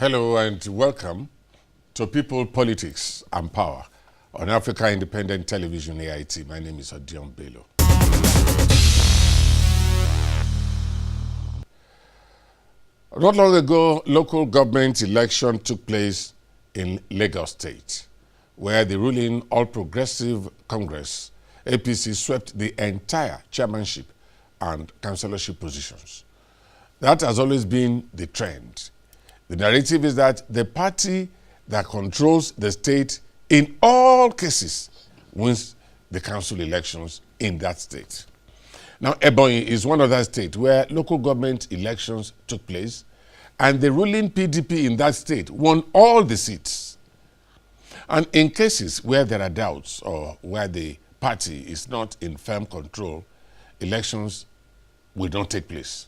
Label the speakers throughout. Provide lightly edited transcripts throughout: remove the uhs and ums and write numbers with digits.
Speaker 1: Hello and welcome to People, Politics and Power on Africa Independent Television AIT. My name is Abiodun Bello. Not long ago, local government election took place in Lagos State, where the ruling All Progressive Congress, APC, swept the entire chairmanship and councillorship positions. That has always been the trend. The narrative is that the party that controls the state in all cases wins the council elections in that state. Now, Ebonyi is one of that state where local government elections took place, and the ruling PDP in that state won all the seats. And in cases where there are doubts or where the party is not in firm control, elections will not take place.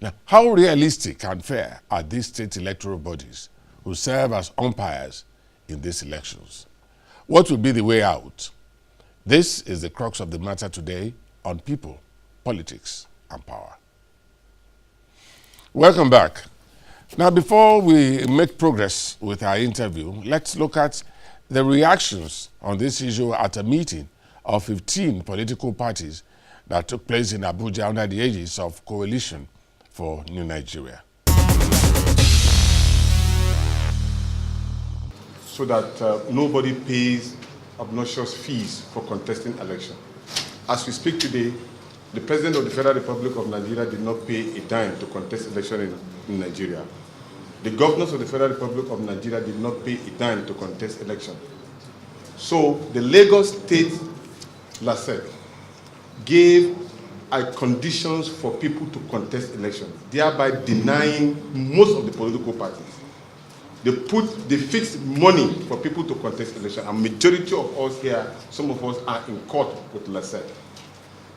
Speaker 1: Now, how realistic and fair are these state electoral bodies who serve as umpires in these elections? What will be the way out? This is the crux of the matter today on People, Politics and Power. Welcome back. Now, before we make progress with our interview, let's look at the reactions on this issue at a meeting of 15 political parties that took place in Abuja under the aegis of Coalition for New Nigeria.
Speaker 2: So that nobody pays obnoxious fees for contesting election. As we speak today, the President of the Federal Republic of Nigeria did not pay a dime to contest election in Nigeria. The governors of the Federal Republic of Nigeria did not pay a dime to contest election. So the Lagos State LASEC gave conditions for people to contest election, thereby denying most of the political parties. They fixed money for people to contest election, and majority of us here, some of us are in court with LASEC.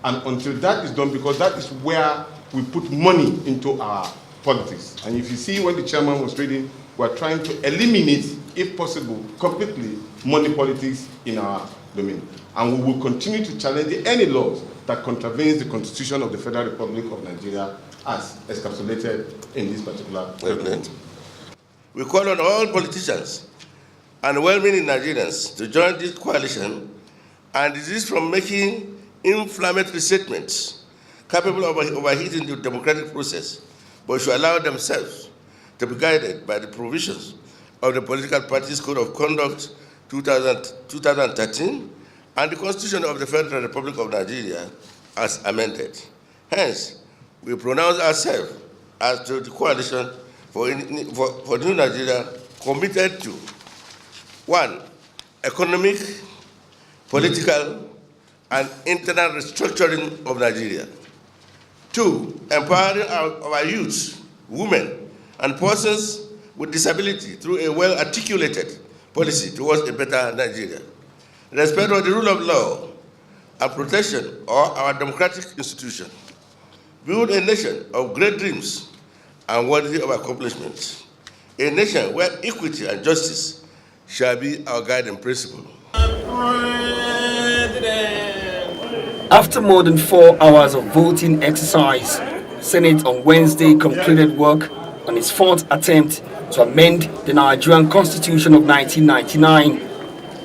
Speaker 2: And until that is done, because that is where we put money into our politics. And if you see when the chairman was reading, we're trying to eliminate, if possible, completely money politics in our domain. And we will continue to challenge any laws that contravenes the Constitution of the Federal Republic of Nigeria as encapsulated in this particular document.
Speaker 3: We call on all politicians and well-meaning Nigerians to join this coalition and desist from making inflammatory statements capable of overheating the democratic process, but should allow themselves to be guided by the provisions of the Political Parties Code of Conduct 2013 and the Constitution of the Federal Republic of Nigeria as amended. Hence, we pronounce ourselves as to the coalition for New Nigeria committed to 1. Economic, political, and internal restructuring of Nigeria. 2. Empowering our youth, women, and persons with disability through a well-articulated policy towards a better Nigeria. Respect for the rule of law and protection of our democratic institution. Build a nation of great dreams and worthy of accomplishments. A nation where equity and justice shall be our guiding principle.
Speaker 4: After more than 4 hours of voting exercise, Senate on Wednesday concluded work on its fourth attempt to amend the Nigerian Constitution of 1999,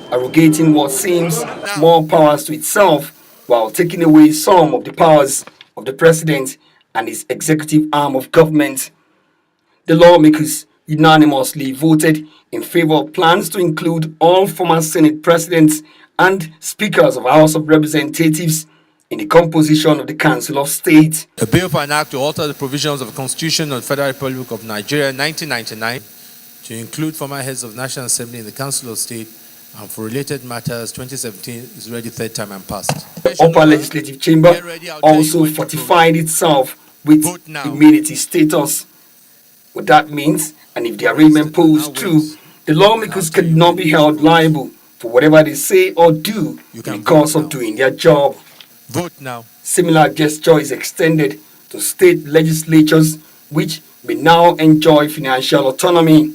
Speaker 4: arrogating what seems more powers to itself while taking away some of the powers of the president and his executive arm of government. The lawmakers unanimously voted in favor of plans to include all former Senate presidents and speakers of House of Representatives in the composition of the Council of State.
Speaker 5: A bill for an act to alter the provisions of the Constitution of the Federal Republic of Nigeria 1999 to include former heads of National Assembly in the Council of State and for related matters 2017 is already third time and passed.
Speaker 4: The upper legislative chamber also fortified itself with immunity status. What that means, and if the arraignment proves true, the lawmakers cannot be held liable for whatever they say or do in the course of doing their job.
Speaker 5: Vote now.
Speaker 4: Similar gesture is extended to state legislatures, which may now enjoy financial autonomy.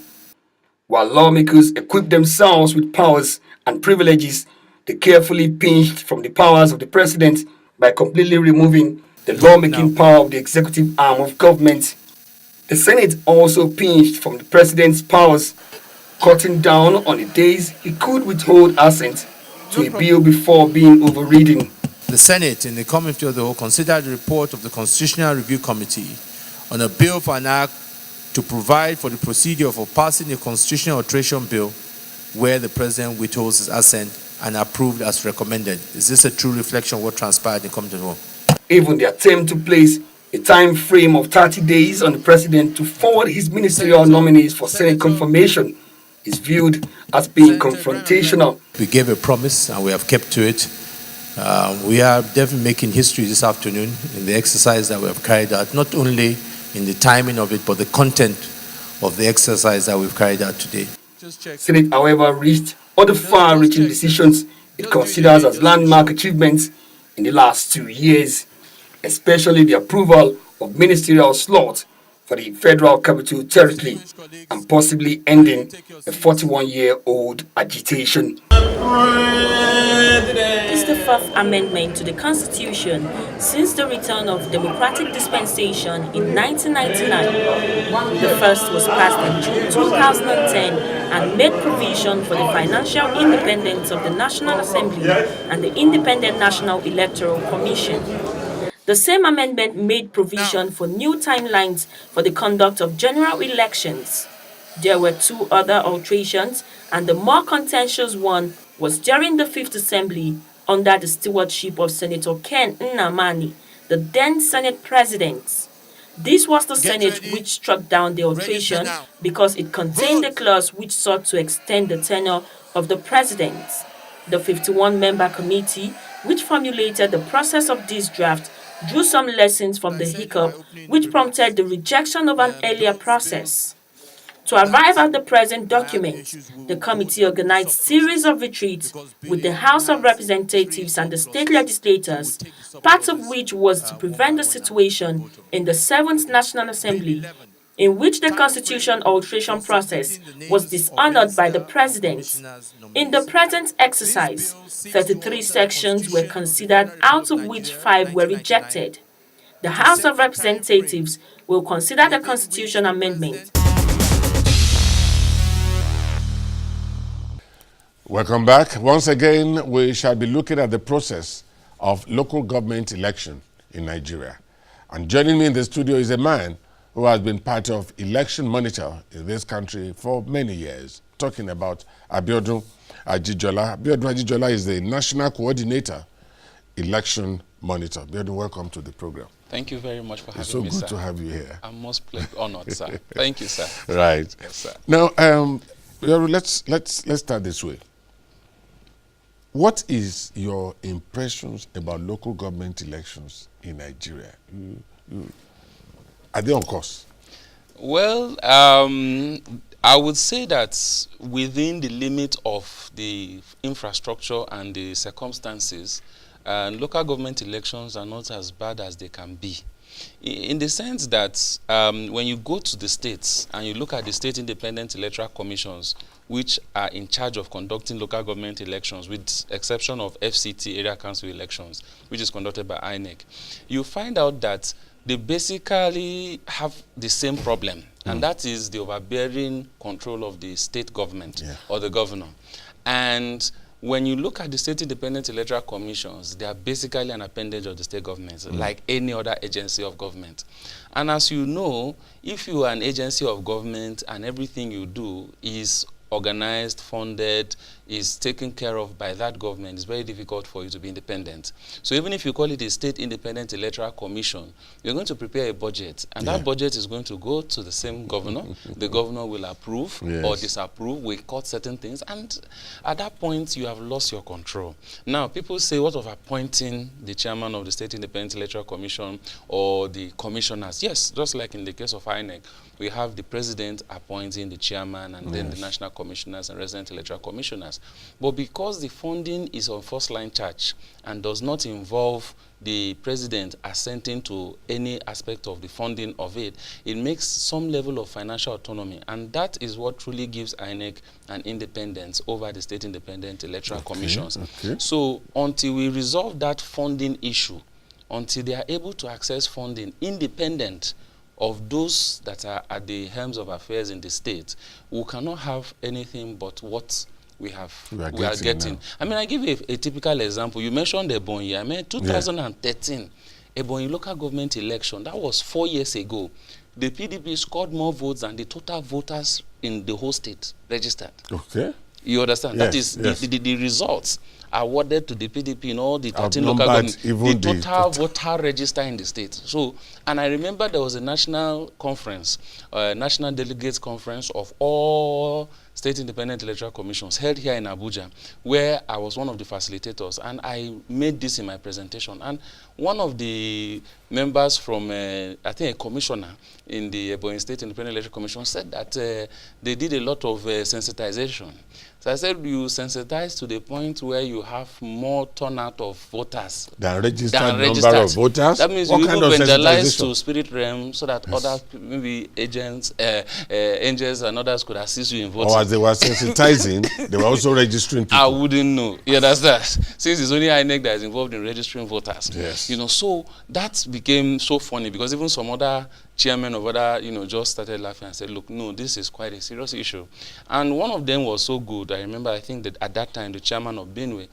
Speaker 4: While lawmakers equip themselves with powers and privileges, they carefully pinched from the powers of the president by completely removing the lawmaking power of the executive arm of government. The Senate also pinched from the president's powers, cutting down on the days he could withhold assent to a bill before being overridden.
Speaker 5: The Senate, in the committee of the whole, considered the report of the Constitutional Review Committee on a bill for an act to provide for the procedure for passing a constitutional alteration bill where the president withholds his assent and approved as recommended. Is this a true reflection of what transpired in the committee of the whole?
Speaker 4: Even the attempt to place a time frame of 30 days on the president to forward his ministerial nominees for Senate confirmation is viewed as being confrontational.
Speaker 5: We gave a promise and we have kept to it. We are definitely making history this afternoon in the exercise that we have carried out, not only in the timing of it, but the content of the exercise that we've carried out today.
Speaker 4: Senate, however, reached other far-reaching decisions it considers as landmark achievements in the last 2 years, especially the approval of ministerial slots for the Federal Capital Territory and possibly ending a 41-year-old agitation.
Speaker 6: This is the fourth amendment to the Constitution since the return of democratic dispensation in 1999. The first was passed in June 2010 and made provision for the financial independence of the National Assembly and the Independent National Electoral Commission. The same amendment made provision for new timelines for the conduct of general elections. There were two other alterations, and the more contentious one was during the Fifth Assembly under the stewardship of Senator Ken Nnamani, the then Senate President. This was the Senate which struck down the alteration because it contained a clause which sought to extend the tenure of the President. The 51-member committee, which formulated the process of this draft, drew some lessons from the hiccup which prompted the rejection of an earlier process. To arrive at the present document, the committee organized a series of retreats with the House of Representatives and the state legislators, part of which was to prevent the situation in the 7th National Assembly, in which the constitution alteration process was dishonored by the president. In the present exercise, 33 sections were considered, out of which 5 were rejected. The House of Representatives will consider the constitution amendment.
Speaker 1: Welcome back. Once again, we shall be looking at the process of local government election in Nigeria. And joining me in the studio is a man who has been part of election monitor in this country for many years, talking about Abiodun Ajijola. Abiodun Ajijola is the National Coordinator, Election Monitor. Abiodun, welcome to the program.
Speaker 7: Thank you very much for having me,
Speaker 1: It's so good
Speaker 7: sir.
Speaker 1: to have you here.
Speaker 7: I'm most honored, sir. Thank you, sir.
Speaker 1: Right.
Speaker 7: Yes, sir.
Speaker 1: Now, let's start this way. What is your impressions about local government elections in Nigeria? Are they on course?
Speaker 7: Well, I would say that within the limit of the infrastructure and the circumstances, local government elections are not as bad as they can be. In the sense that when you go to the states and you look at the state independent electoral commissions, which are in charge of conducting local government elections, with exception of FCT, area council elections, which is conducted by INEC, you find out that they basically have the same problem, and that is the overbearing control of the state government or the governor. And when you look at the state independent electoral commissions, they are basically an appendage of the state government, like any other agency of government. And as you know, if you are an agency of government and everything you do is organized, funded, is taken care of by that government, it's very difficult for you to be independent. So even if you call it a state independent electoral commission, you're going to prepare a budget, and that budget is going to go to the same governor. The governor will approve or disapprove, will cut certain things, and at that point you have lost your control. Now people say, what of appointing the chairman of the state independent electoral commission or the commissioners? Yes, just like in the case of INEC, we have the president appointing the chairman and then the national commissioners and resident electoral commissioners. But because the funding is on first-line charge and does not involve the president assenting to any aspect of the funding of it, it makes some level of financial autonomy. And that is what truly gives INEC an independence over the state independent electoral commissions. So until we resolve that funding issue, until they are able to access funding independent of those that are at the helms of affairs in the state, we cannot have anything but what we are getting. I mean, I give you a typical example. You mentioned Ebonyi. I mean, 2013, Ebonyi local government election, that was 4 years ago. The PDP scored more votes than the total voters in the whole state registered.
Speaker 1: Okay.
Speaker 7: You understand?
Speaker 1: Yes,
Speaker 7: that is the results awarded to the PDP in all the 13 local governments,
Speaker 1: the
Speaker 7: total voter register in the state. So, and I remember there was a national conference, national delegates conference of all state independent electoral commissions held here in Abuja, where I was one of the facilitators, and I made this in my presentation. And one of the members from, I think a commissioner in the Ebonyi State Independent Electoral Commission said that they did a lot of sensitization. So I said, you sensitize to the point where you have more turnout of voters
Speaker 1: than registered number of voters.
Speaker 7: That means
Speaker 1: what
Speaker 7: you
Speaker 1: kind
Speaker 7: even
Speaker 1: of
Speaker 7: evangelize to spirit realm so that other maybe agents, angels and others could assist you in voting.
Speaker 1: Or as they were sensitizing, they were also registering people.
Speaker 7: I wouldn't know. You understand? Since it's only INEC that is involved in registering voters.
Speaker 1: Yes.
Speaker 7: You know, so that became so funny because even some other chairman of other, just started laughing and said, look, no, this is quite a serious issue. And one of them was so good. I remember, I think that at that time, the chairman of Benue,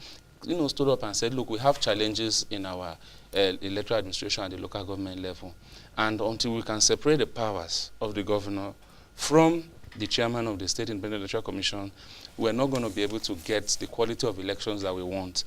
Speaker 7: stood up and said, look, we have challenges in our electoral administration at the local government level. And until we can separate the powers of the governor from the chairman of the State Independent Electoral Commission, we're not going to be able to get the quality of elections that we want.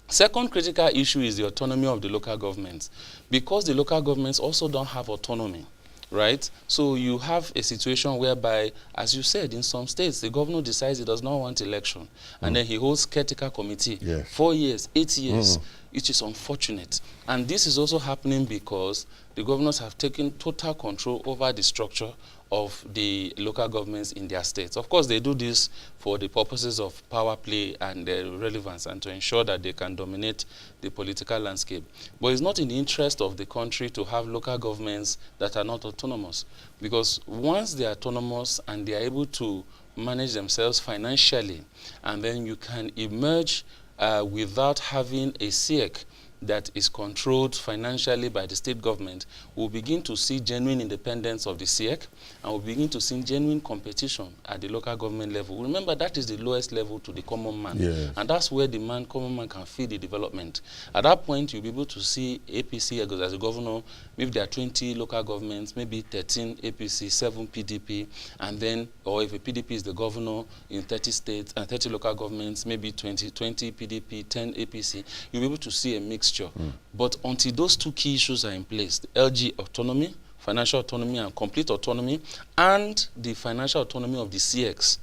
Speaker 7: Second critical issue is the autonomy of the local governments. Because the local governments also don't have autonomy, right? So you have a situation whereby, as you said, in some states, the governor decides he does not want election. And then he holds caretaker committee. 4 years, 8 years. It is unfortunate. And this is also happening because the governors have taken total control over the structure of the local governments in their states. Of course, they do this for the purposes of power play and relevance and to ensure that they can dominate the political landscape. But it's not in the interest of the country to have local governments that are not autonomous. Because once they are autonomous and they are able to manage themselves financially, and then you can emerge without having a SIEC that is controlled financially by the state government, we'll begin to see genuine independence of the SIEC, and we'll begin to see genuine competition at the local government level. Remember, that is the lowest level to the common man.
Speaker 1: Yes.
Speaker 7: And that's where the common man can feed the development. At that point, you'll be able to see APC as a governor. Maybe there are 20 local governments, maybe 13 APC, 7 PDP, and then, or if a PDP is the governor in 30 states and 30 local governments, maybe 20 PDP, 10 APC, you'll be able to see a mixture. But until those two key issues are in place, the LG autonomy, financial autonomy and complete autonomy, and the financial autonomy of the CX,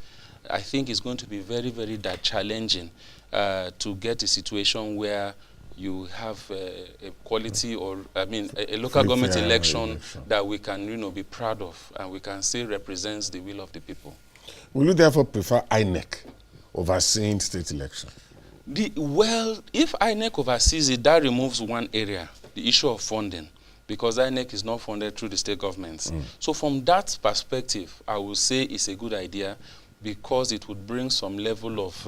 Speaker 7: I think it's going to be very, very challenging to get a situation where you have a quality or, a local government election that we can, be proud of and we can say represents the will of the people.
Speaker 1: Will you therefore prefer INEC overseeing state election?
Speaker 7: Well, if INEC oversees it, that removes one area, the issue of funding, because INEC is not funded through the state governments. So from that perspective, I would say it's a good idea because it would bring some level of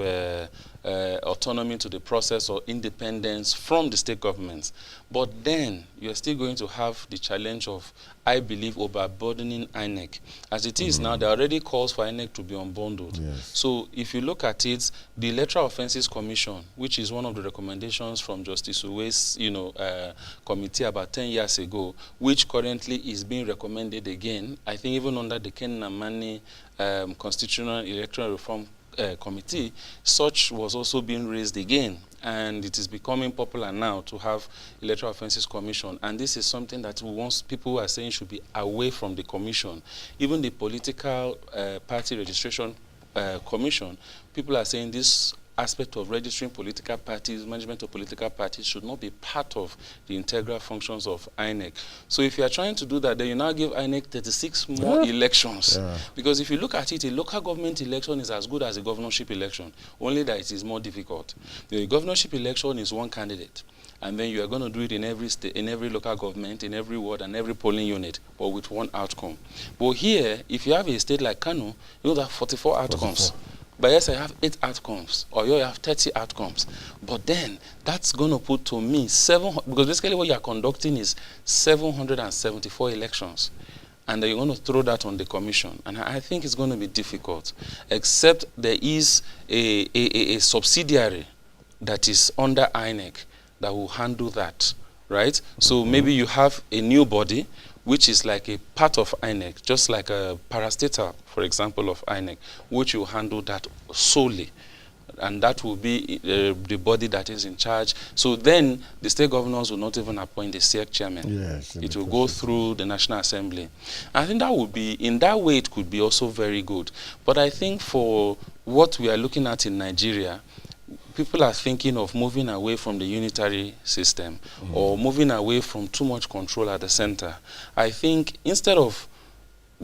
Speaker 7: autonomy to the process or independence from the state governments. But then you're still going to have the challenge of, I believe, overburdening INEC. As it is now, there are already calls for INEC to be unbundled.
Speaker 1: Yes.
Speaker 7: So if you look at it, the Electoral Offences Commission, which is one of the recommendations from Justice Uwe's committee about 10 years ago, which currently is being recommended again, I think even under the Ken Namani Constitutional Electoral Reform Committee, such was also being raised again, and it is becoming popular now to have Electoral Offences Commission, and this is something that people are saying should be away from the commission. Even the Political Party Registration Commission, people are saying this aspect of registering political parties, management of political parties should not be part of the integral functions of INEC. So if you are trying to do that, then you now give INEC 36 more elections. Because if you look at it, a local government election is as good as a governorship election, only that it is more difficult. The governorship election is one candidate, and then you are going to do it in every state, in every local government, in every ward, and every polling unit, but with one outcome. But here, if you have a state like Kano, you have 44 outcomes. 44. But yes, I have 8 outcomes, or you have 30 outcomes. But then, that's going to put to me because basically what you are conducting is 774 elections. and then you're going to throw that on the commission. And I think it's going to be difficult, except there is a subsidiary that is under INEC that will handle that, right? So maybe you have a new body, which is like a part of INEC, just like a parastatal, for example, of INEC, which will handle that solely. And that will be the body that is in charge. So then the state governors will not even appoint the SEC chairman.
Speaker 1: Yes,
Speaker 7: it will go through the National Assembly. I think that would be, in that way, it could be also very good. But I think for what we are looking at in Nigeria, people are thinking of moving away from the unitary system or moving away from too much control at the center. I think instead of,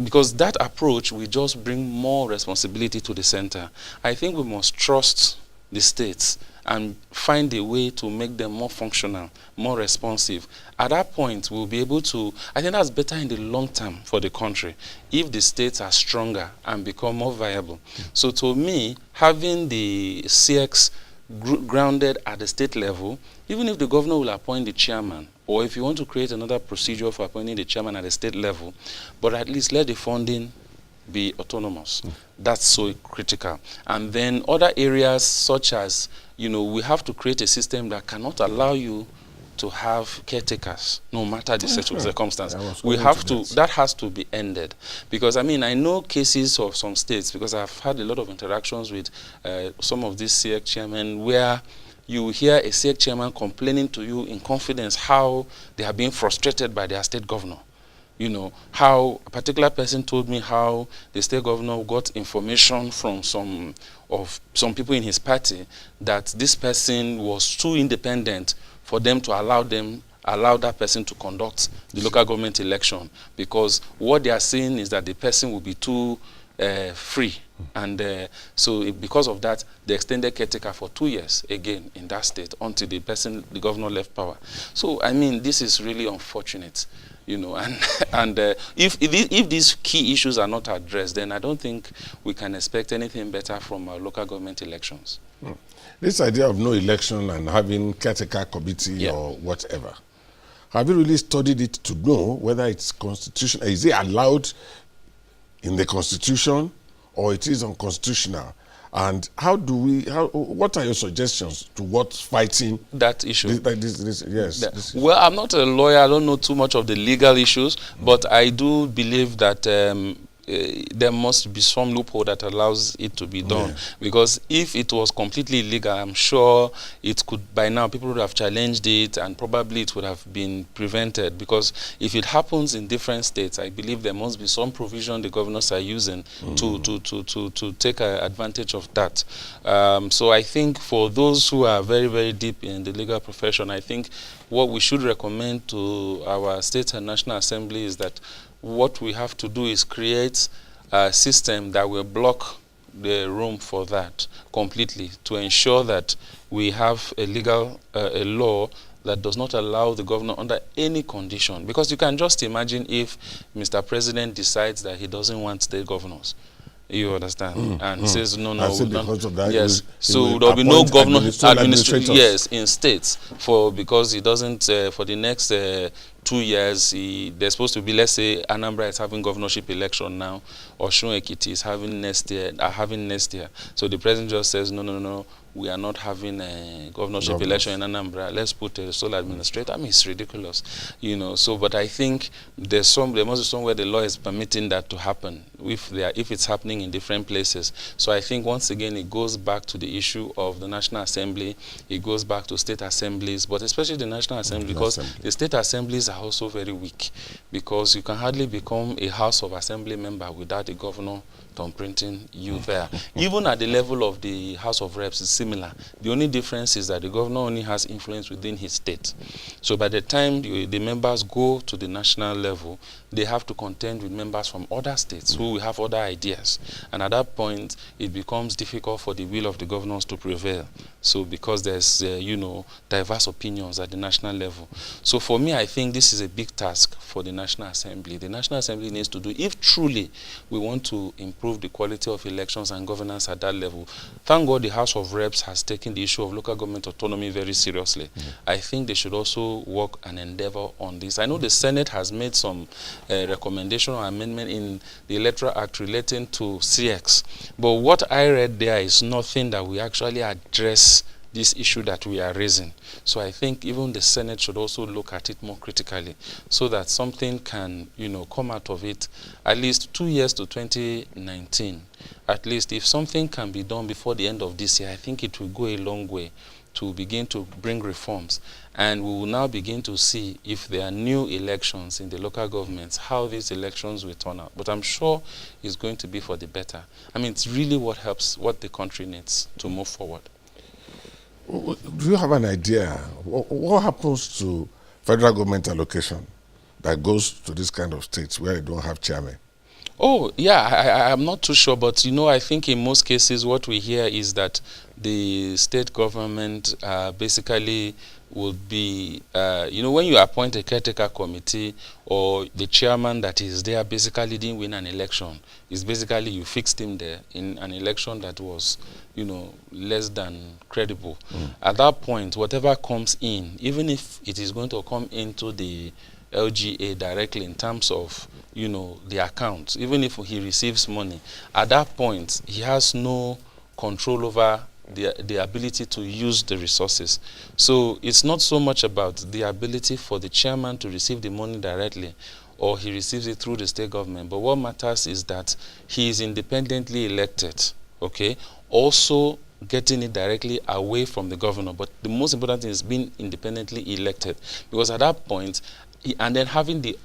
Speaker 7: because that approach will just bring more responsibility to the center. I think we must trust the states and find a way to make them more functional, more responsive. At that point, we'll be able to, I think that's better in the long term for the country, if the states are stronger and become more viable. So to me, having the CX grounded at the state level, even if the governor will appoint the chairman, or if you want to create another procedure for appointing the chairman at the state level, but at least let the funding be autonomous. That's so critical. And then other areas such as, we have to create a system that cannot allow you to have caretakers, no matter the circumstance. We have to, that has to be ended. Because, I know cases of some states, because I've had a lot of interactions with some of these CX chairmen, where you hear a SEC chairman complaining to you in confidence how they are being frustrated by their state governor. How a particular person told me how the state governor got information from some people in his party that this person was too independent for them to allow that person to conduct the local government election, because what they are saying is that the person will be too free. And so because of that, they extended caretaker for 2 years again in that state until the governor left power. So, this is really unfortunate, and if these key issues are not addressed, then I don't think we can expect anything better from our local government elections.
Speaker 1: This idea of no election and having caretaker committee or whatever, have you really studied it to know whether it's constitutional? Is it allowed in the Constitution, or it is unconstitutional? And what are your suggestions towards fighting
Speaker 7: that issue?
Speaker 1: This
Speaker 7: well, I'm not a lawyer. I don't know too much of the legal issues, but I do believe that there must be some loophole that allows it to be done. Because if it was completely illegal, I'm sure it could, by now, people would have challenged it, and probably it would have been prevented. Because if it happens in different states, I believe there must be some provision the governors are using to take advantage of that. So I think for those who are very, very deep in the legal profession, I think what we should recommend to our state and national assembly is that what we have to do is create a system that will block the room for that completely, to ensure that we have a legal a law that does not allow the governor under any condition. Because you can just imagine if Mr. President decides that he doesn't want state governors. You understand? And says, no,
Speaker 1: because of that,
Speaker 7: yes. So there will be no governor administrators. Yes, in states, because he doesn't for the next 2 years. They're supposed to be, let's say, Anambra is having governorship election now, or Osun Ekiti is having next year. So the president just says, no. We are not having a governorship election in Anambra. Let's put a sole administrator. It's ridiculous, So, but I think there must be somewhere the law is permitting that to happen, if it's happening in different places. So I think once again it goes back to the issue of the National Assembly. It goes back to state assemblies, but especially the National Assembly, because the state assemblies are also very weak. Because you can hardly become a House of Assembly member without the governor thumbprinting you there. Even at the level of the House of Reps, it's similar. The only difference is that the governor only has influence within his state. So by the time the members go to the national level, they have to contend with members from other states who will have other ideas. And at that point, it becomes difficult for the will of the governors to prevail. So because there's, diverse opinions at the national level. So for me, I think this is a big task for the National Assembly. The National Assembly needs to do, if truly we want to improve the quality of elections and governance at that level. Thank God the House of Reps has taken the issue of local government autonomy very seriously. I think they should also work and endeavor on this. I know the Senate has made some recommendation or amendment in the Electoral Act relating to CX. But what I read there is nothing that we actually address this issue that we are raising. So I think even the Senate should also look at it more critically so that something can, come out of it. At least 2 years to 2019. At least if something can be done before the end of this year, I think it will go a long way to begin to bring reforms. And we will now begin to see if there are new elections in the local governments, how these elections will turn out. But I'm sure it's going to be for the better. I mean, it's really what helps, what the country needs to move forward.
Speaker 1: Do you have an idea what happens to federal government allocation that goes to this kind of states where they don't have chairman?
Speaker 7: Oh, yeah, I'm not too sure, but I think in most cases what we hear is that the state government basically would be, when you appoint a caretaker committee or the chairman that is there basically didn't win an election, it's basically you fixed him there in an election that was, less than credible. At that point, whatever comes in, even if it is going to come into the LGA directly in terms of, the accounts, even if he receives money, at that point, he has no control over the ability to use the resources. So it's not so much about the ability for the chairman to receive the money directly or he receives it through the state government. But what matters is that he is independently elected, okay? Also getting it directly away from the governor. But the most important thing is being independently elected. Because at that point, and then having the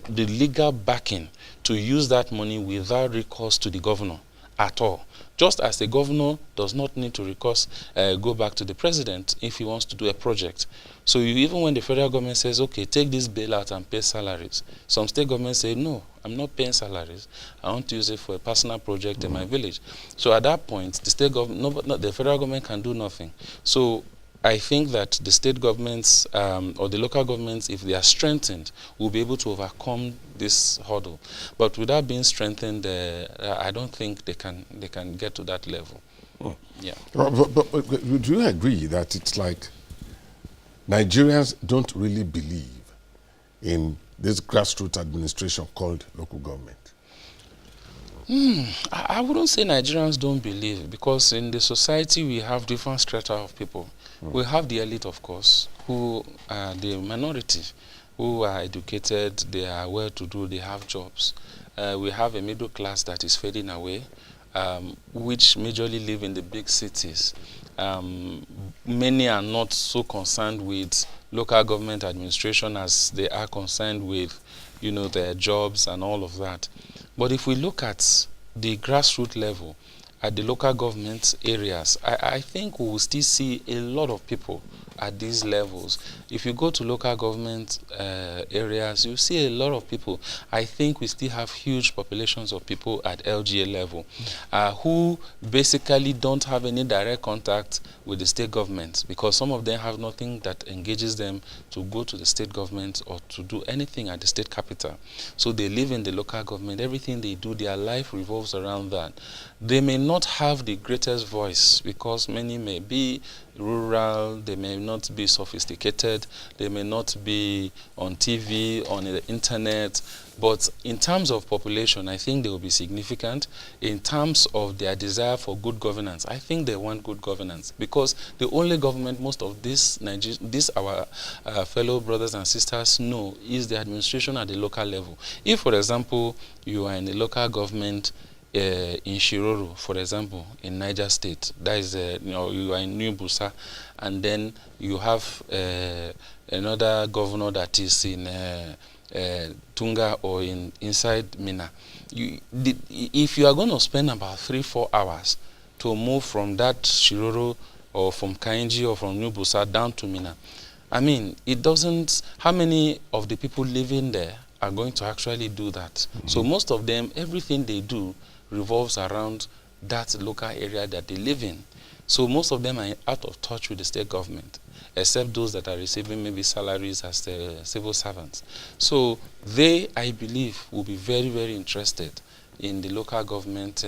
Speaker 7: legal backing to use that money without recourse to the governor at all. Just as the governor does not need to go back to the president if he wants to do a project. So even when the federal government says, okay, take this bailout and pay salaries, some state governments say, no, I'm not paying salaries. I want to use it for a personal project in my village. So at that point, the federal government can do nothing. So I think that the state governments or the local governments, if they are strengthened, will be able to overcome this hurdle. But without being strengthened, I don't think they can get to that level.
Speaker 1: Oh.
Speaker 7: Yeah.
Speaker 1: But do you agree that it's like Nigerians don't really believe in this grassroots administration called local government?
Speaker 7: I wouldn't say Nigerians don't believe, because in the society we have different strata of people. We have the elite, of course, who are the minority, who are educated, they are well-to-do, they have jobs. We have a middle class that is fading away, which majorly live in the big cities. Many are not so concerned with local government administration as they are concerned with, their jobs and all of that. But if we look at the grassroots level, at the local government areas, I think we will still see a lot of people at these levels. If you go to local government areas, you see a lot of people. I think we still have huge populations of people at LGA level who basically don't have any direct contact with the state government, because some of them have nothing that engages them to go to the state government or to do anything at the state capital. So they live in the local government. Everything they do, their life revolves around that. They may not have the greatest voice because many may be rural, they may not be sophisticated, they may not be on TV, on the internet, but in terms of population, I think they will be significant. In terms of their desire for good governance, I think they want good governance, because the only government most of our fellow brothers and sisters know is the administration at the local level. If, for example, you are in the local government in Shiroro, for example, in Niger State, that is, you are in New Busa, and then you have another governor that is in Tunga or inside Mina. If you are going to spend about 3-4 hours to move from that Shiroro or from Kainji or from New Busa down to Mina, I mean, it doesn't. How many of the people living there are going to actually do that? So most of them, everything they do revolves around that local area that they live in. So most of them are out of touch with the state government, except those that are receiving maybe salaries as the civil servants. So they, I believe, will be very, very interested in the local government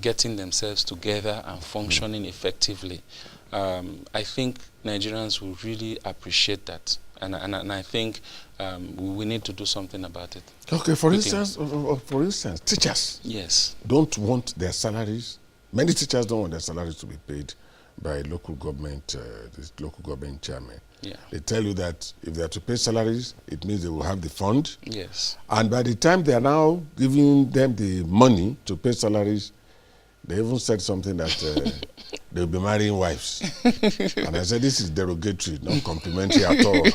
Speaker 7: getting themselves together and functioning effectively. I think Nigerians will really appreciate that. And I think we need to do something about it.
Speaker 1: Okay, for instance, teachers.
Speaker 7: Yes.
Speaker 1: Don't want their salaries. Many teachers don't want their salaries to be paid by local government, this local government chairman.
Speaker 7: Yeah.
Speaker 1: They tell you that if they are to pay salaries, it means they will have the fund.
Speaker 7: Yes.
Speaker 1: And by the time they are now giving them the money to pay salaries, they even said something that they'll be marrying wives. And I said, this is derogatory, not complimentary at all.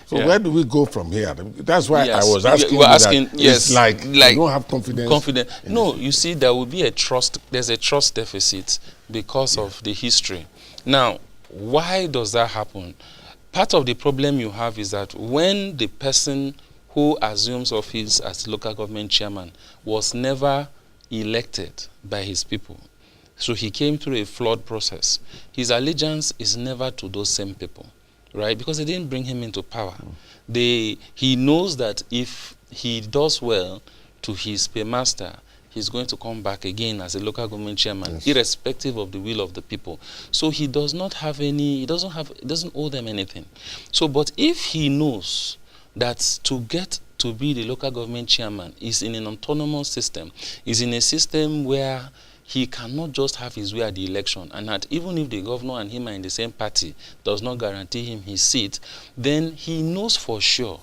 Speaker 1: So where do we go from here? That's why I was asking, it's like you don't have confidence.
Speaker 7: No, you see, there will be there's a trust deficit because of the history. Now, why does that happen? Part of the problem you have is that when the person who assumes office as local government chairman was never elected by his people, so he came through a flawed process, his allegiance is never to those same people, right? Because they didn't bring him into power. He knows that if he does well to his paymaster, he's going to come back again as a local government chairman, irrespective of the will of the people. So he does not have any, he doesn't owe them anything. So, but if he knows that to get to be the local government chairman is in an autonomous system, is in a system where he cannot just have his way at the election, and that even if the governor and him are in the same party, does not guarantee him his seat, then he knows for sure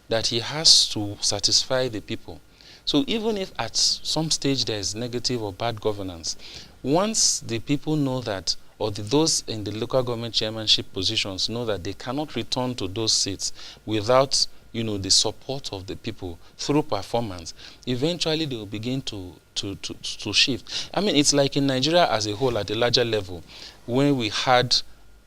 Speaker 7: that he has to satisfy the people. So even if at some stage there is negative or bad governance, once the people know that, or those in the local government chairmanship positions know that they cannot return to those seats without, the support of the people through performance, eventually they will begin to shift. I mean, it's like in Nigeria as a whole at a larger level, when we had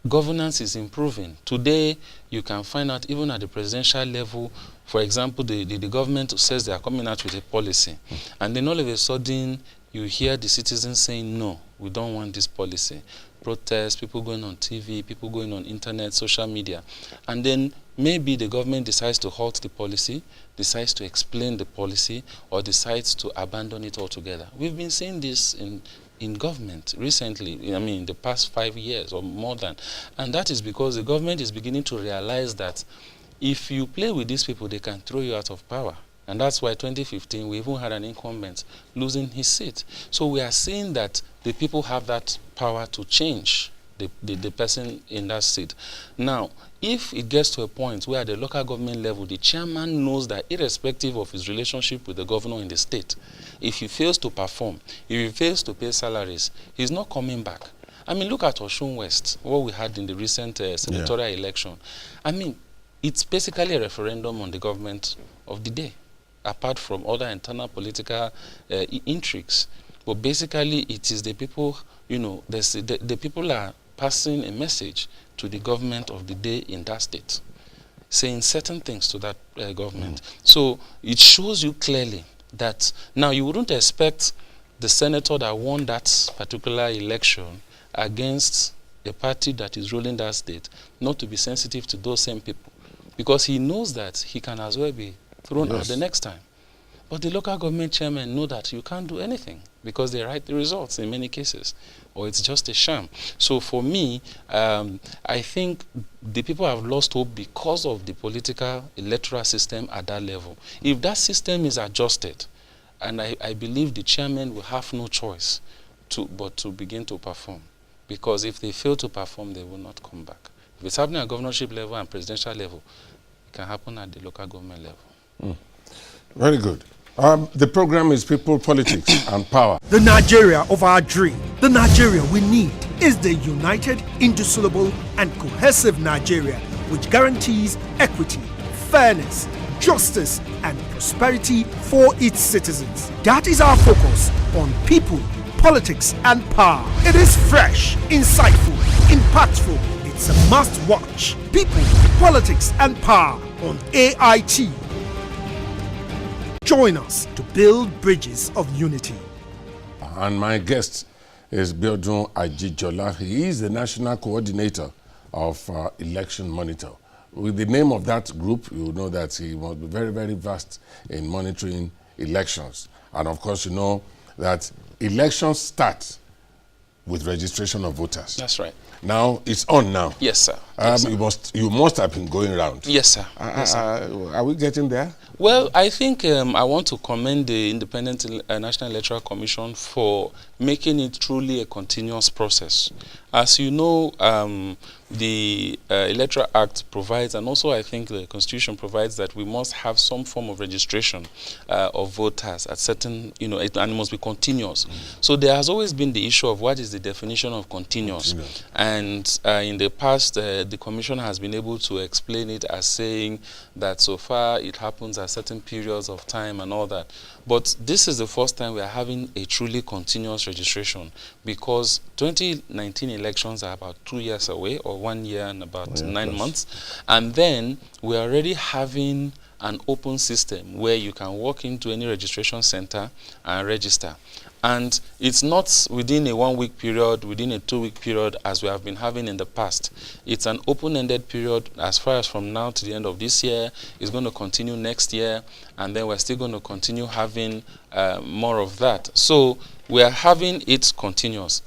Speaker 7: governance is improving. Today, you can find out even at the presidential level, for example, the government says they are coming out with a policy, and then all of a sudden you hear the citizens saying, no, we don't want this policy. Protests, people going on TV, people going on internet, social media. And then maybe the government decides to halt the policy, decides to explain the policy, or decides to abandon it altogether. We've been seeing this in government recently, I mean, the past 5 years or more than. And that is because the government is beginning to realize that if you play with these people, they can throw you out of power. And that's why 2015, we even had an incumbent losing his seat. So we are seeing that the people have that power to change the person in that seat. Now, if it gets to a point where at the local government level, the chairman knows that irrespective of his relationship with the governor in the state, if he fails to perform, if he fails to pay salaries, he's not coming back. I mean, look at Osun West, what we had in the recent senatorial election. I mean, it's basically a referendum on the government of the day, apart from other internal political intrigues. But basically, it is the people, the people are passing a message to the government of the day in that state, saying certain things to that government. So it shows you clearly that now you wouldn't expect the senator that won that particular election against a party that is ruling that state not to be sensitive to those same people, because he knows that he can as well be thrown out the next time. But the local government chairmen know that you can't do anything because they write the results in many cases, or it's just a sham. So for me, I think the people have lost hope because of the political electoral system at that level. If that system is adjusted, and I believe the chairman will have no choice but to begin to perform. Because if they fail to perform, they will not come back. If it's happening at governorship level and presidential level, it can happen at the local government level.
Speaker 1: Very good. The program is People, Politics and Power.
Speaker 8: The Nigeria of our dream, the Nigeria we need, is the united, indissoluble and cohesive Nigeria which guarantees equity, fairness, justice and prosperity for its citizens. That is our focus on People, Politics and Power. It is fresh, insightful, impactful. It's a must-watch. People, Politics and Power on AIT. Join us to build bridges of unity.
Speaker 1: And my guest is Abiodun Ajijola. He is the national coordinator of Election Monitor. With the name of that group, you know that he must be very, very vast in monitoring elections. And of course, you know that elections start with registration of voters.
Speaker 7: That's right.
Speaker 1: Now, it's on now.
Speaker 7: Yes, sir. Yes, sir.
Speaker 1: You must have been going around.
Speaker 7: Yes, sir. Yes, sir.
Speaker 1: Are we getting there?
Speaker 7: Well, I think I want to commend the Independent National Electoral Commission for making it truly a continuous process. As you know, the Electoral Act provides, and also I think the Constitution provides, that we must have some form of registration of voters at certain, and it must be continuous. So there has always been the issue of what is the definition of continuous. And in the past, the Commission has been able to explain it as saying that so far it happens at certain periods of time and all that. But this is the first time we are having a truly continuous registration, because 2019 elections are about 2 years away, or 1 year and about 9 months. And then we are already having an open system where you can walk into any registration center and register. And it's not within a 1 week period, within a 2 week period, as we have been having in the past. It's an open-ended period as far as from now to the end of this year. It's going to continue next year, and then we're still going to continue having more of that. So we are having it continuous.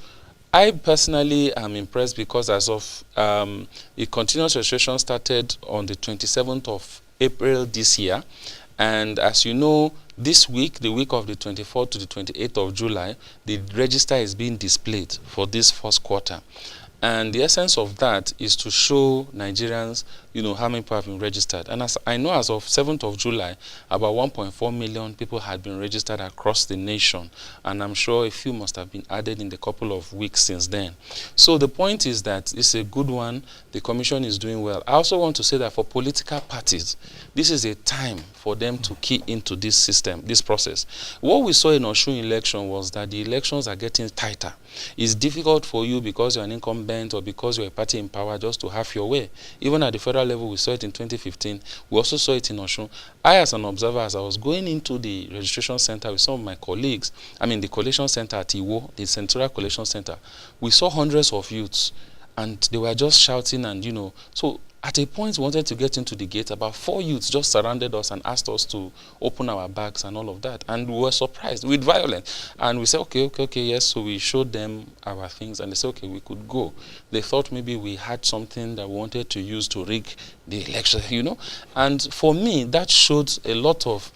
Speaker 7: I personally am impressed because as of the continuous registration started on the 27th of April this year. And as you know, this week, the week of the 24th to the 28th of July, the register is being displayed for this first quarter. And the essence of that is to show Nigerians, how many people have been registered. And as I know, as of 7th of July, about 1.4 million people had been registered across the nation. And I'm sure a few must have been added in the couple of weeks since then. So the point is that it's a good one. The Commission is doing well. I also want to say that for political parties, this is a time for them to key into this system, this process. What we saw in Osun election was that the elections are getting tighter. It's difficult for you because you're an incumbent or because you're a party in power just to have your way. Even at the federal level, we saw it in 2015. We also saw it in Osun. I, as an observer, as I was going into the registration center with some of my colleagues, the collation center at Iwo, the Central Collation Center, we saw hundreds of youths, and they were just shouting, and so at a point we wanted to get into the gate. About 4 youths just surrounded us and asked us to open our bags and all of that. And we were surprised with violence. And we said, okay, yes. So we showed them our things, and they said, okay, we could go. They thought maybe we had something that we wanted to use to rig the election, And for me, that showed a lot of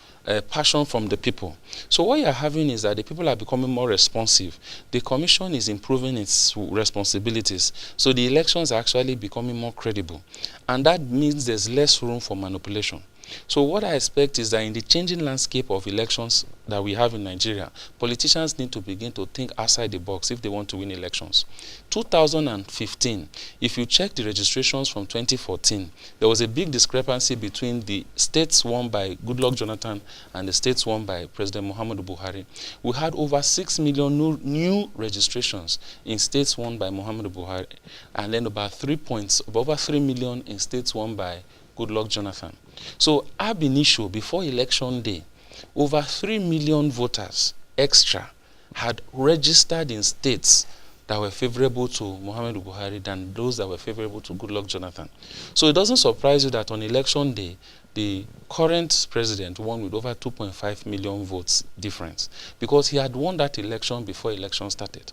Speaker 7: passion from the people. So what you're having is that the people are becoming more responsive. The Commission is improving its responsibilities. So the elections are actually becoming more credible. And that means there's less room for manipulation. So what I expect is that in the changing landscape of elections that we have in Nigeria, politicians need to begin to think outside the box if they want to win elections. 2015, if you check the registrations from 2014, there was a big discrepancy between the states won by Goodluck Jonathan and the states won by President Muhammadu Buhari. We had over 6 million new registrations in states won by Muhammadu Buhari, and then over 3 million in states won by Goodluck Jonathan. So ab initio, before election day, over 3 million voters extra had registered in states that were favorable to Muhammadu Buhari than those that were favorable to Goodluck Jonathan. So it doesn't surprise you that on election day, the current president won with over 2.5 million votes difference, because he had won that election before election started.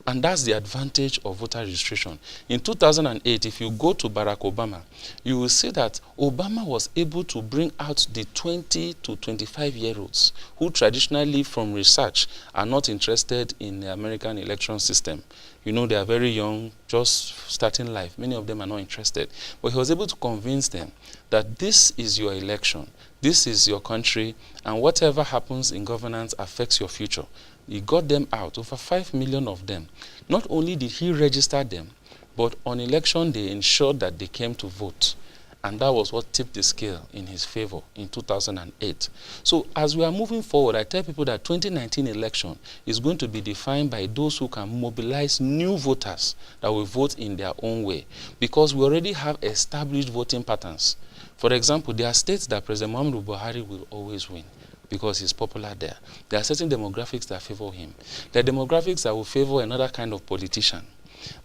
Speaker 7: And that's the advantage of voter registration. In 2008, if you go to Barack Obama, you will see that Obama was able to bring out the 20 to 25-year-olds who traditionally, from research, are not interested in the American election system. They are very young, just starting life. Many of them are not interested. But he was able to convince them that this is your election, this is your country, and whatever happens in governance affects your future. He got them out, over 5 million of them. Not only did he register them, but on election day ensured that they came to vote. And that was what tipped the scale in his favor in 2008. So as we are moving forward, I tell people that 2019 election is going to be defined by those who can mobilize new voters that will vote in their own way. Because we already have established voting patterns. For example, there are states that President Muhammadu Buhari will always win. because he's popular there. There are certain demographics that favor him. There are demographics that will favor another kind of politician.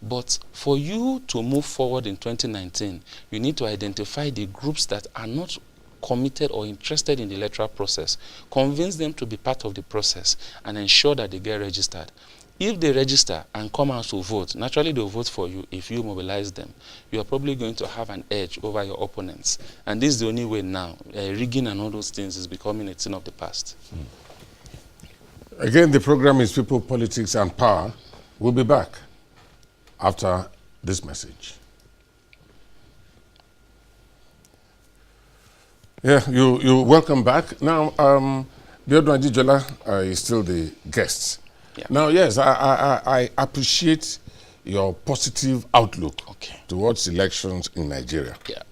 Speaker 7: But for you to move forward in 2019, you need to identify the groups that are not committed or interested in the electoral process, convince them to be part of the process, and ensure that they get registered. If they register and come out to vote, naturally they'll vote for you if you mobilize them. You are probably going to have an edge over your opponents. And this is the only way now. Rigging and all those things is becoming a thing of the past.
Speaker 1: Again, the program is People, Politics and Power. We'll be back after this message. Yeah, you welcome back. Now, Abiodun Ajijola is still the guest.
Speaker 7: Yeah.
Speaker 1: Now, yes, I appreciate your positive outlook towards elections in Nigeria.
Speaker 7: Yeah.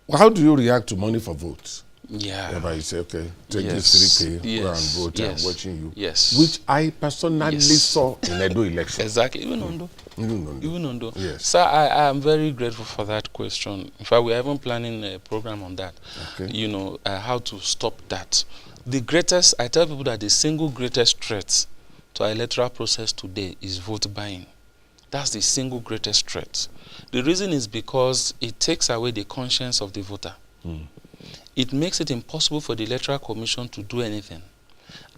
Speaker 1: Well, how do you react to money for votes?
Speaker 7: Yeah.
Speaker 1: Whereby you say, okay, take this 3K, go and vote, I'm watching you.
Speaker 7: Yes.
Speaker 1: Which I personally saw in Edo election.
Speaker 7: Exactly, even Ondo. Even Ondo.
Speaker 1: Yes.
Speaker 7: Sir, I am very grateful for that question. In fact, we are even planning a program on that.
Speaker 1: Okay.
Speaker 7: You know, how to stop that. The greatest, I tell people that the single greatest threat to our electoral process today is vote buying. That's the single greatest threat. The reason is because it takes away the conscience of the voter. It makes it impossible for the Electoral Commission to do anything.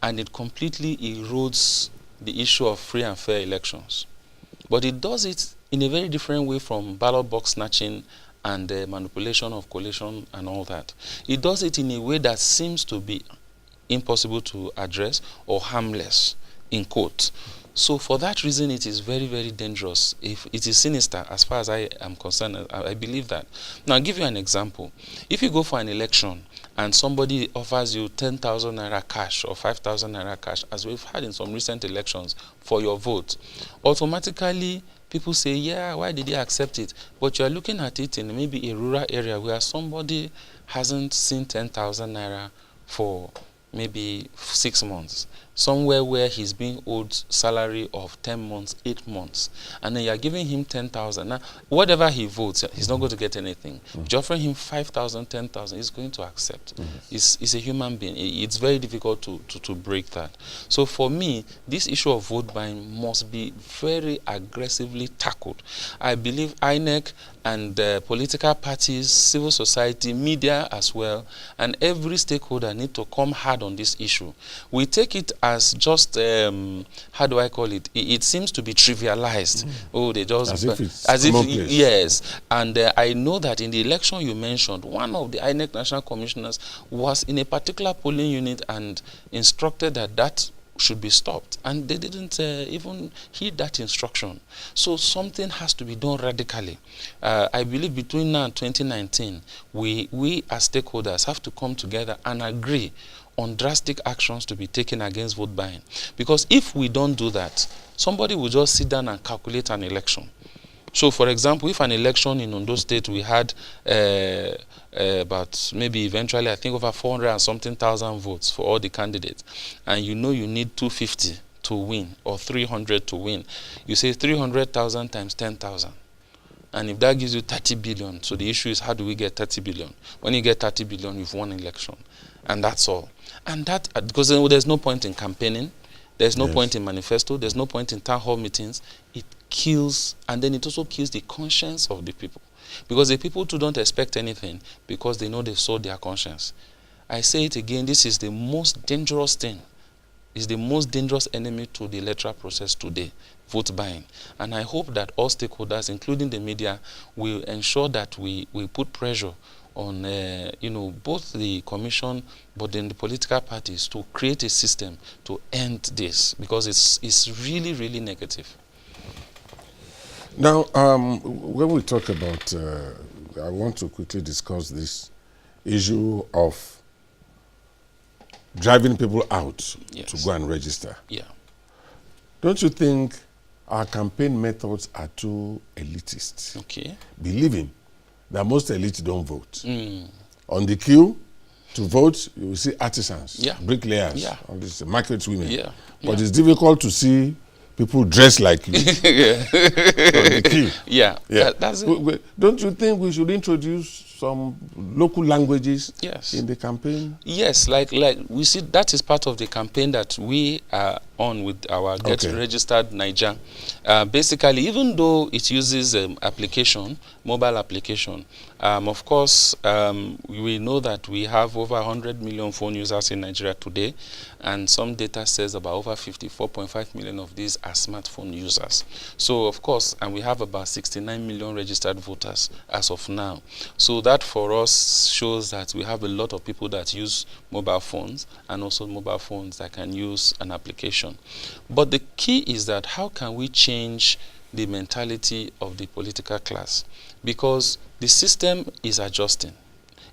Speaker 7: And it completely erodes the issue of free and fair elections. But it does it in a very different way from ballot box snatching and manipulation of collation and all that. It does it in a way that seems to be impossible to address or harmless, in quote. So for that reason, it is very, very dangerous. If it is sinister, as far as I am concerned, I believe that. Now, I'll give you an example. If you go for an election and somebody offers you 10,000 naira cash or 5,000 naira cash, as we've had in some recent elections, for your vote, automatically people say, yeah, why did he accept it? But you're looking at it in maybe a rural area where somebody hasn't seen 10,000 naira for maybe 6 months. Somewhere where he's being owed salary of 10 months, 8 months. And then you're giving him 10,000. Now, whatever he votes, he's not going to get anything. You're offering him 5,000, 10,000, he's going to accept. He's a human being. It's very difficult to break that. So for me, this issue of vote buying must be very aggressively tackled. I believe INEC and political parties, civil society, media as well, and every stakeholder need to come hard on this issue. We take it as just, how do I call it? It seems to be trivialized. Oh, they just...
Speaker 1: As if
Speaker 7: yes. And I know that in the election you mentioned, one of the INEC national commissioners was in a particular polling unit and instructed that should be stopped, and they didn't even heed that instruction. So something has to be done radically. I believe between now and 2019, we as stakeholders have to come together and agree on drastic actions to be taken against vote buying. Because if we don't do that, somebody will just sit down and calculate an election. So, for example, if an election in Ondo State we had about maybe eventually I think over 400 and something thousand votes for all the candidates, and you know you need 250 to win or 300 to win, you say 300,000 times 10,000. And if that gives you 30 billion, so the issue is how do we get 30 billion? When you get 30 billion, you've won an election. And that's all. And that, because there's no point in campaigning, there's no point in manifesto, there's no point in town hall meetings. It kills, and then it also kills the conscience of the people. Because the people too don't expect anything because they know they've sold their conscience. I say it again, this is the most dangerous thing. It's the most dangerous enemy to the electoral process today, vote buying. And I hope that all stakeholders, including the media, will ensure that we put pressure on both the commission but then the political parties to create a system to end this, because it's really, really negative.
Speaker 1: Now, when we talk about, I want to quickly discuss this issue of driving people out to go and register.
Speaker 7: Yeah.
Speaker 1: Don't you think our campaign methods are too elitist?
Speaker 7: Okay.
Speaker 1: Believing that most elites don't vote. On the queue to vote, you will see artisans, bricklayers, all these market women.
Speaker 7: Yeah.
Speaker 1: But it's difficult to see people dressed like you. On the queue.
Speaker 7: Yeah. That's it.
Speaker 1: Don't you think we should introduce some local languages
Speaker 7: Yes.
Speaker 1: in the campaign?
Speaker 7: Yes, like we see that is part of the campaign that we are on with our Get Registered Niger. Basically, even though it uses application, mobile application, of course, we know that we have over 100 million phone users in Nigeria today, and some data says about over 54.5 million of these are smartphone users. So, of course, and we have about 69 million registered voters as of now. So that for us shows that we have a lot of people that use mobile phones, and also mobile phones that can use an application. But the key is that how can we change the mentality of the political class? Because the system is adjusting.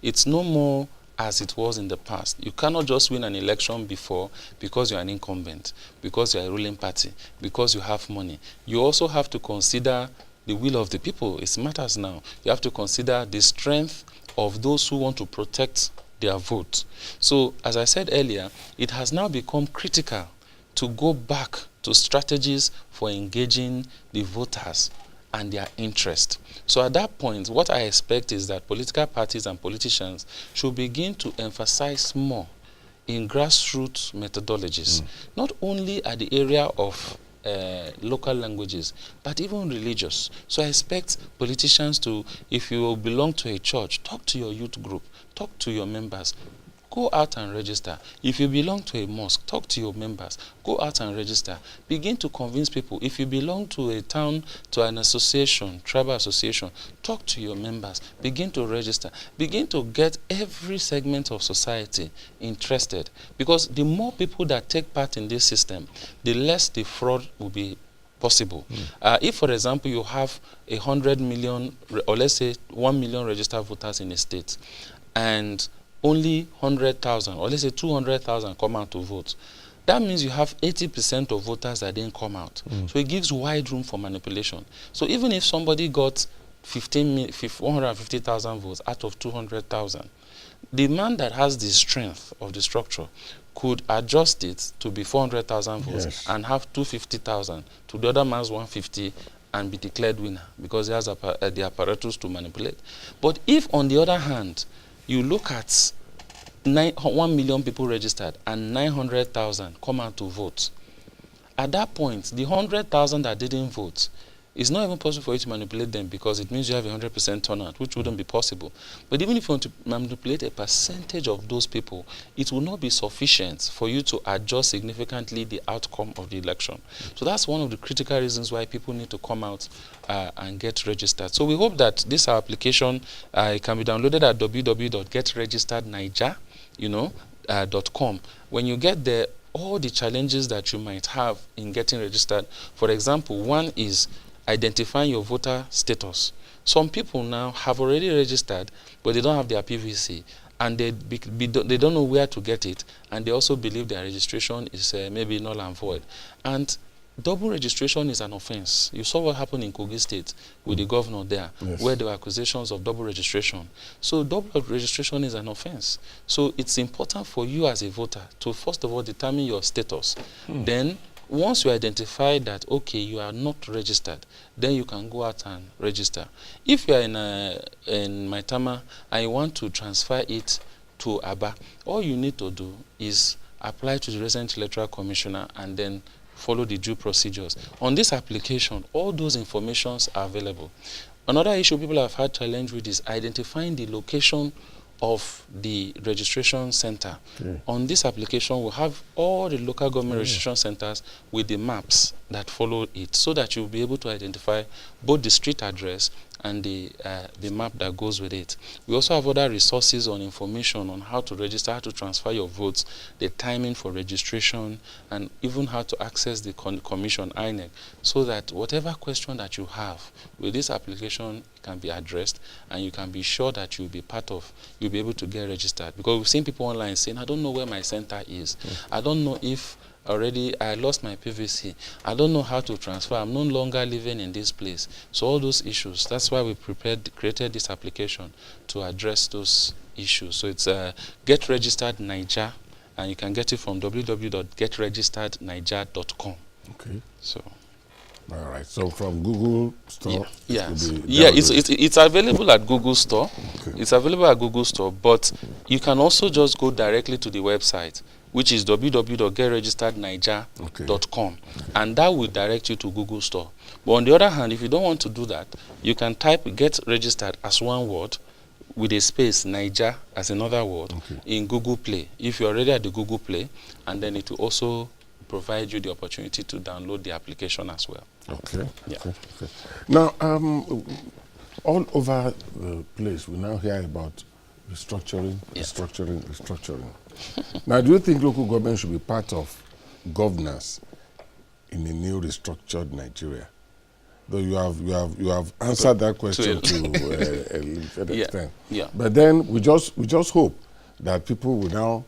Speaker 7: It's no more as it was in the past. You cannot just win an election before because you're an incumbent, because you're a ruling party, because you have money. You also have to consider the will of the people. It matters now. You have to consider the strength of those who want to protect their vote. So, as I said earlier, it has now become critical to go back to strategies for engaging the voters and their interest. So at that point, what I expect is that political parties and politicians should begin to emphasize more in grassroots methodologies, not only at the area of local languages, but even religious. So I expect politicians to, if you belong to a church, talk to your youth group, talk to your members, go out and register. If you belong to a mosque, talk to your members, go out and register. Begin to convince people. If you belong to a town, to an association, tribal association, talk to your members, begin to register. Begin to get every segment of society interested. Because the more people that take part in this system, the less the fraud will be possible. If, for example, you have 100 million, or let's say 1 million registered voters in a state, and only 100,000, or let's say 200,000 come out to vote, that means you have 80% of voters that didn't come out. So it gives wide room for manipulation. So even if somebody got 150,000 votes out of 200,000, the man that has the strength of the structure could adjust it to be 400,000 votes and have 250,000 to the other man's 150 and be declared winner because he has the apparatus to manipulate. But if, on the other hand, you look at 1 million people registered and 900,000 come out to vote, at that point, the 100,000 that didn't vote, it's not even possible for you to manipulate them because it means you have 100% turnout, which wouldn't be possible. But even if you want to manipulate a percentage of those people, it will not be sufficient for you to adjust significantly the outcome of the election. So that's one of the critical reasons why people need to come out and get registered. So we hope that this application can be downloaded at www.getregisteredniger.com. When you get there, all the challenges that you might have in getting registered, for example, one is identifying your voter status. Some people now have already registered, but they don't have their PVC, and they don't know where to get it, and they also believe their registration is maybe null and void. And double registration is an offense. You saw what happened in Kogi State with the governor there, where there were accusations of double registration. So double registration is an offense. So it's important for you as a voter to first of all determine your status. Then once you identify that, okay, you are not registered, then you can go out and register. If you are in Maitama and you want to transfer it to Aba, all you need to do is apply to the resident electoral commissioner and then follow the due procedures. On this application, all those informations are available. Another issue people have had challenge with is identifying the location of the registration center. On this application, we'll have all the local government registration centers with the maps that follow it, so that you'll be able to identify both the street address and the map that goes with it. We also have other resources on information on how to register, how to transfer your votes, the timing for registration, and even how to access the commission, INEC, so that whatever question that you have with this application can be addressed, and you can be sure that you'll be able to get registered. Because we've seen people online saying, I don't know where my center is. I don't know if already I lost my PVC. I don't know how to transfer. I'm no longer living in this place. So all those issues, that's why we created this application to address those issues. So it's Get Registered Niger, and you can get it from www.getregisteredniger.com.
Speaker 1: Okay.
Speaker 7: So
Speaker 1: All right. So from Google Store,
Speaker 7: Yes.
Speaker 1: it will be
Speaker 7: Yeah,
Speaker 1: downloaded.
Speaker 7: it's available at Google Store.
Speaker 1: Okay.
Speaker 7: It's available at Google Store, but you can also just go directly to the website, which is www.getregisteredniger.com, and that will direct you to Google Store. But on the other hand, if you don't want to do that, you can type "get registered" as one word with a space, Niger as another word, in Google Play. If you're already at the Google Play, and then it will also provide you the opportunity to download the application as well.
Speaker 1: Okay.
Speaker 7: Yeah.
Speaker 1: Okay. Now, all over the place, we now hear about restructuring. Now, do you think local government should be part of governance in a new restructured Nigeria? Though you have answered that question to a limited extent.
Speaker 7: Yeah.
Speaker 1: But then we just hope that people will now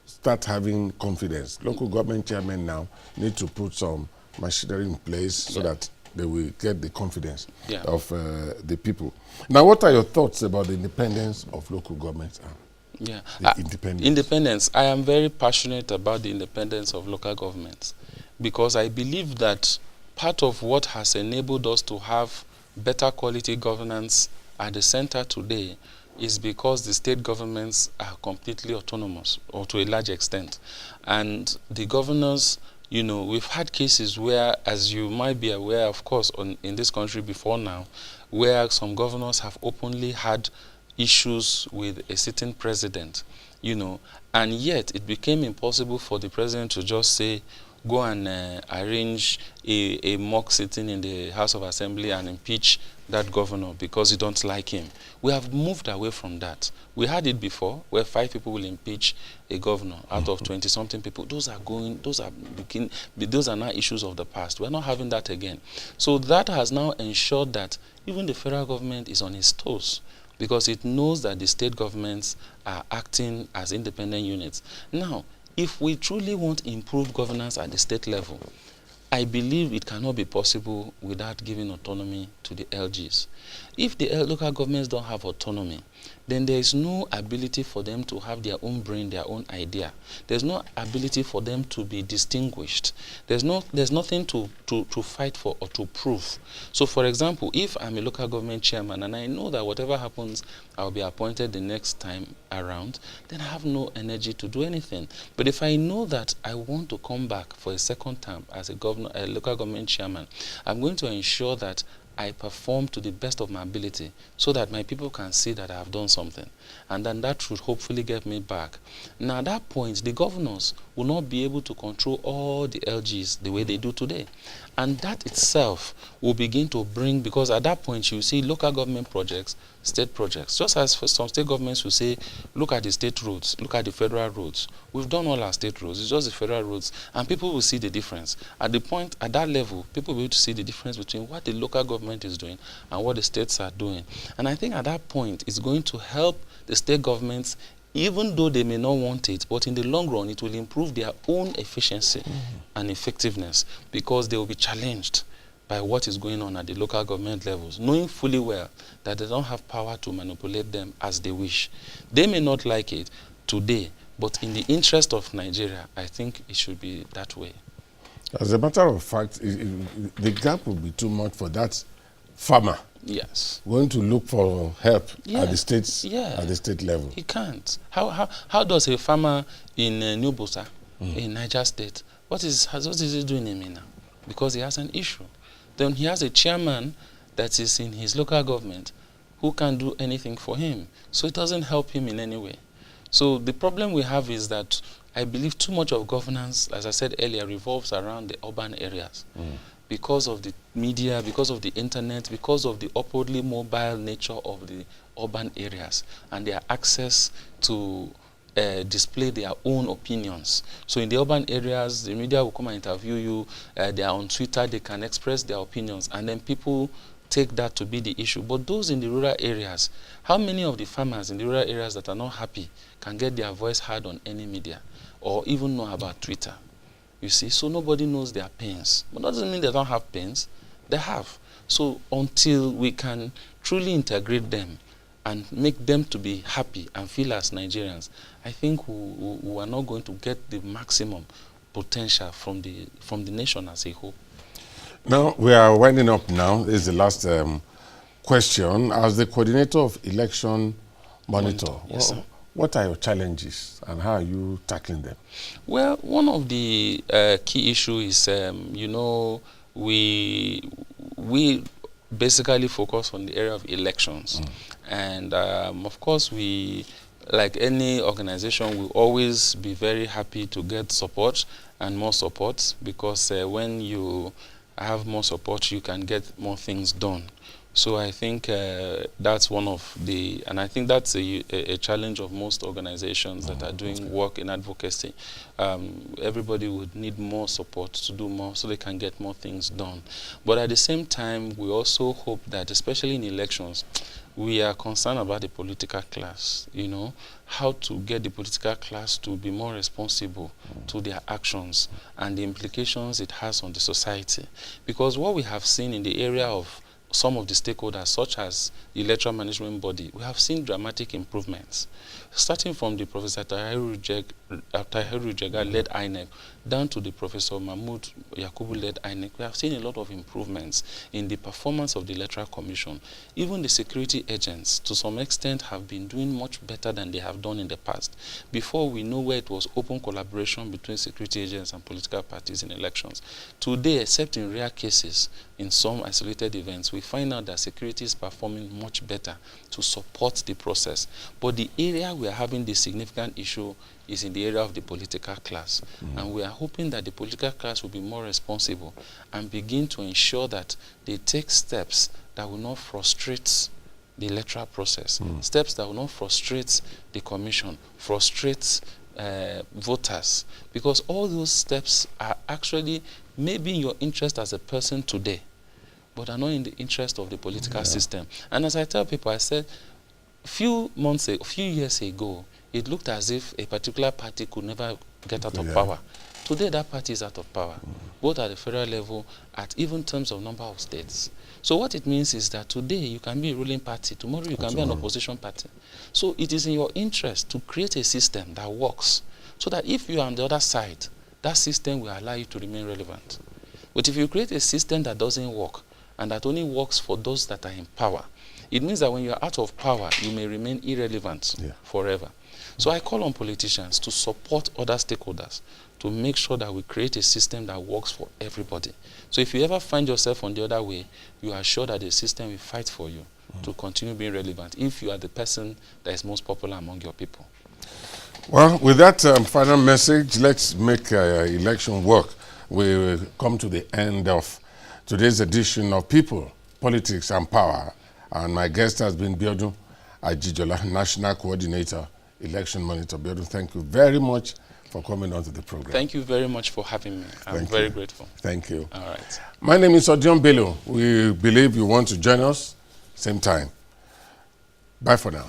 Speaker 1: start having confidence. Local government chairmen now need to put some machinery in place so that they will get the confidence of the people. Now, what are your thoughts about the independence of local governments?
Speaker 7: Independence. I am very passionate about the independence of local governments because I believe that part of what has enabled us to have better quality governance at the center today is because the state governments are completely autonomous, or to a large extent. And the governors, you know, we've had cases where, as you might be aware, of course, in this country before now, where some governors have openly had issues with a sitting president, you know, and yet it became impossible for the president to just say, go and arrange a mock sitting in the House of Assembly and impeach that governor because you don't like him. We have moved away from that. We had it before where 5 people will impeach a governor out of 20-something people. Those are now issues of the past. We're not having that again. So that has now ensured that even the federal government is on its toes because it knows that the state governments are acting as independent units. Now, if we truly want improved governance at the state level, I believe it cannot be possible without giving autonomy to the LGs. If the local governments don't have autonomy, then there is no ability for them to have their own brain, their own idea. There's no ability for them to be distinguished. There's nothing to fight for or to prove. So, for example, if I'm a local government chairman and I know that whatever happens, I'll be appointed the next time around, then I have no energy to do anything. But if I know that I want to come back for a second term as a local government chairman, I'm going to ensure that I perform to the best of my ability so that my people can see that I have done something. And then that should hopefully get me back. Now, at that point, the governors will not be able to control all the LGs the way they do today. And that itself will begin to bring, because at that point you see local government projects, state projects. Just as for some state governments will say, look at the state roads, look at the federal roads. We've done all our state roads, it's just the federal roads. And people will see the difference. At that level, people will be able to see the difference between what the local government is doing and what the states are doing. And I think at that point, it's going to help the state governments, even though they may not want it, but in the long run, it will improve their own efficiency and effectiveness because they will be challenged by what is going on at the local government levels, knowing fully well that they don't have power to manipulate them as they wish. They may not like it today, but in the interest of Nigeria, I think it should be that way.
Speaker 1: As a matter of fact, the gap will be too much for that farmer.
Speaker 7: Yes.
Speaker 1: Going to look for help at the state level.
Speaker 7: He can't. How does a farmer in New Bosa, in Niger State, what is he doing in Mina? Because he has an issue. Then he has a chairman that is in his local government who can't do anything for him. So it doesn't help him in any way. So the problem we have is that I believe too much of governance, as I said earlier, revolves around the urban areas. Because of the media, because of the internet, because of the upwardly mobile nature of the urban areas and their access to display their own opinions. So in the urban areas, the media will come and interview you, they are on Twitter, they can express their opinions, and then people take that to be the issue. But those in the rural areas, how many of the farmers in the rural areas that are not happy can get their voice heard on any media or even know about Twitter? You see, so nobody knows their pains. But that doesn't mean they don't have pains. They have. So until we can truly integrate them and make them to be happy and feel as Nigerians, I think we are not going to get the maximum potential from the nation as a whole.
Speaker 1: Now, we are winding up now. This is the last question. As the coordinator of election monitor,
Speaker 7: Yes, sir.
Speaker 1: what are your challenges and how are you tackling them?
Speaker 7: Well, one of the key issues is, you know, we basically focus on the area of elections. And of course, we, like any organization, will always be very happy to get support and more support, because when you have more support, you can get more things done. So I think that's one of the, and I think that's a challenge of most organizations that are doing work in advocacy. Everybody would need more support to do more so they can get more things done. But at the same time, we also hope that, especially in elections, we are concerned about the political class, you know, how to get the political class to be more responsible to their actions and the implications it has on the society. Because what we have seen in the area of some of the stakeholders, such as the electoral management body, we have seen dramatic improvements. Starting from the Professor Tahiru Jega-led INEC down to the Professor Mahmoud Yakubu-led INEC, we have seen a lot of improvements in the performance of the Electoral Commission. Even the security agents, to some extent, have been doing much better than they have done in the past. Before, we know where it was open collaboration between security agents and political parties in elections. Today, except in rare cases, in some isolated events, we find out that security is performing much better to support the process. But the area we are having the significant issue is in the area of the political class. And we are hoping that the political class will be more responsible and begin to ensure that they take steps that will not frustrate the electoral process, steps that will not frustrate the commission, frustrate voters, because all those steps are actually maybe in your interest as a person today, but are not in the interest of the political system. And as I tell people, I said, a few years ago, it looked as if a particular party could never get out of power. Today, that party is out of power, both at the federal level, at even terms of number of states. So what it means is that today you can be a ruling party, tomorrow you can be an opposition party. So it is in your interest to create a system that works, so that if you are on the other side, that system will allow you to remain relevant. But if you create a system that doesn't work, and that only works for those that are in power, it means that when you are out of power, you may remain irrelevant forever. So I call on politicians to support other stakeholders to make sure that we create a system that works for everybody. So if you ever find yourself on the other way, you are sure that the system will fight for you to continue being relevant if you are the person that is most popular among your people.
Speaker 1: Well, with that final message, let's make election work. We will come to the end of today's edition of People, Politics and Power. And my guest has been Abiodun Ajijola, National Coordinator, Election Monitor. Abiodun, thank you very much for coming on to the program.
Speaker 7: Thank you very much for having me. I'm very grateful.
Speaker 1: Thank you.
Speaker 7: All right.
Speaker 1: My name is Odion Bello. We believe you want to join us, same time. Bye for now.